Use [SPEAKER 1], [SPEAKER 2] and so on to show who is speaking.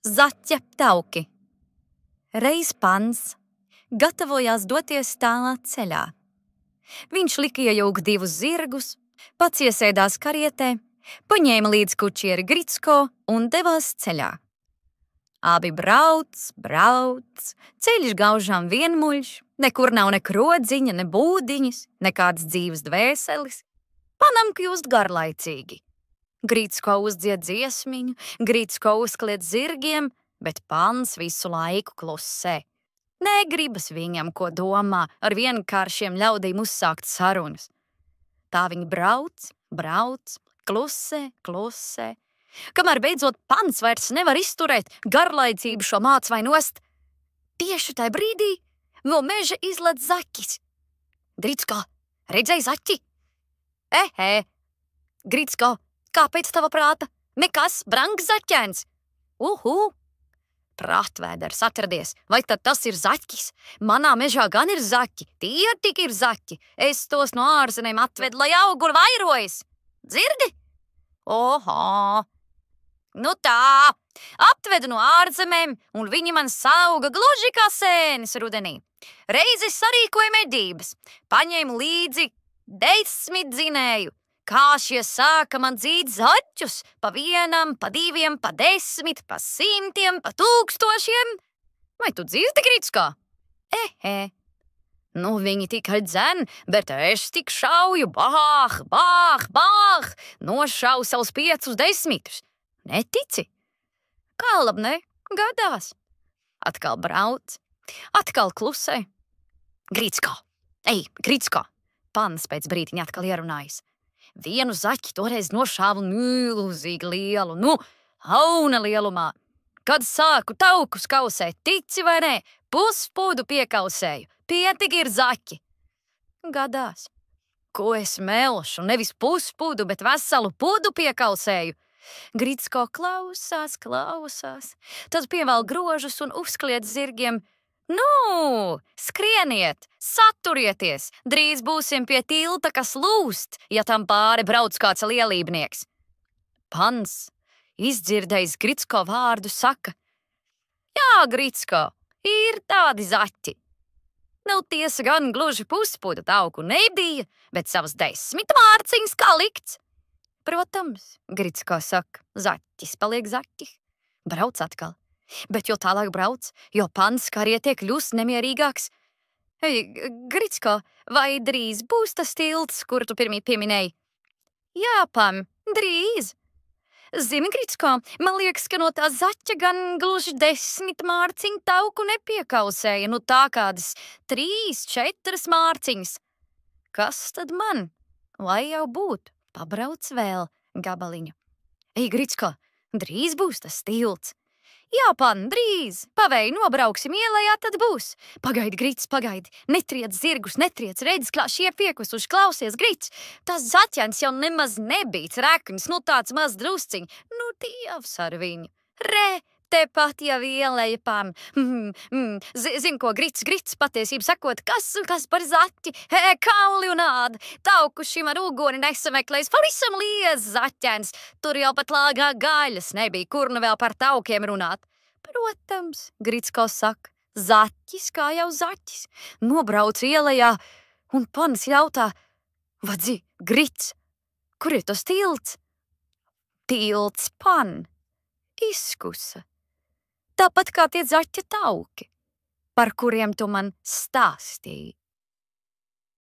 [SPEAKER 1] Zaķa tauki. Reiz pans gatavojās doties tālā ceļā. Viņš lika iejaukt divus zirgus, pats iesēdās karietē, paņēma līdz kučieri Gricko un devās ceļā. Abi brauc, ceļš gaužām vienmuļš, nekur nav ne krodziņa, ne būdiņas, nekāds dzīves dvēselis. Panam kļūst garlaicīgi. Gricko uzdzied dziesmiņu, Gricko uzkliedz zirgiem, bet pans visu laiku klusē. Negribas viņam, ko domā, ar vienkāršiem ļaudīm uzsākt sarunas. Tā viņi brauc, klusē. Kamēr beidzot pans vairs nevar izturēt garlaicību šo māc vai nost, tieši tajā brīdī no meža izlec zaķis. Gricko, redzēji zaķi? Gricko, kāpēc tava prāta? Nekas, brangs zaķēns. Prātvēders atradies, vai tad tas ir zaķis? Manā mežā gan ir zaķi, tie tik ir zaķi. Es tos no ārzemēm atvedu, lai augu un vairojas. Dzirdi? Oho! Nu tā, aptvedu no ārzemēm, un viņi man sauga gluži kā sēnes rudenī. Reiz es sarīkoju medības, paņēmu līdzi 10 dzinēju. Kā šie sāka man dzīt zaķus, pa 1, pa 2, pa 10, pa 100, pa 1000. Vai tu dzirdi, Gricko? Nu, viņi tikai dzen, bet es tik šauju, bāh, nošauju savus 5 10. Netici? Kā labi, ne? Gadās. Atkal brauc, atkal klusē. Gricko, Gricko, pans pēc brītiņa atkal ierunājas. Vienu zaķi toreiz nošāvu milzīgi lielu, auna lielumā. Kad sāku taukus kausēt, tici vai nē, puspudu piekausēju, pietīgi ir zaķi. Gadās. Ko es melšu, nevis puspudu, bet veselu pudu piekausēju. Gricko klausās, tad pievēl grožus un uzkliedz zirgiem. Nu, skrieniet, saturieties, drīz būsim pie tilta, kas lūst, ja tam pāri brauc kāds lielībnieks. Pans, izdzirdējis Gricko vārdu, saka: Jā, Gricko, ir tādi zaķi. Nav tiesa gan gluži puspudu tauku nebija, bet savas 10 mārciņas kā likts. Protams, Gricko saka, zaķis paliek zaķis. Brauc atkal. Bet jo tālāk brauc, jo pans karietē kļūst nemierīgāks. Gricko, vai drīz būs tas tilts, kuru tu pirmī pieminēji? Jā, pan, drīz. Zini, Gricko, man liekas, ka no tā zaķa gan gluži 10 mārciņu tauku nepiekausēja, tā kādas 3, 4 mārciņas. Kas tad man? Lai jau būtu, pabrauc vēl gabaliņu. Gricko, drīz būs tas tilts. Jā, pan, drīz. Pavēji nobrauksim ielējā, tad būs. Pagaidi, Gric, pagaidi. Netriec zirgus, redz, kā šie piekusuši, klausies, Gric. Tas zaķens jau nemaz nebīts rekņus, tāds maz drusciņ. Dievs ar viņu. Tepat jau ielēja, pan. Zin, ko, Gric, patiesību sakot, kas par zaķi? Kauli un āda. Tauku šim ar uguni nesameklējis, pavisam liez zaķens. Tur jau pat lāgā gaļas nebija, kur nu vēl par taukiem runāt. Protams, Gricko saka, zaķis kā jau zaķis. Nobrauc ielējā, un pans jautā: Vadzi, Gric, kur ir tas tilts? Tilts, pan, izkusa. Tāpat kā tie zaķa tauki, par kuriem tu man stāstīji.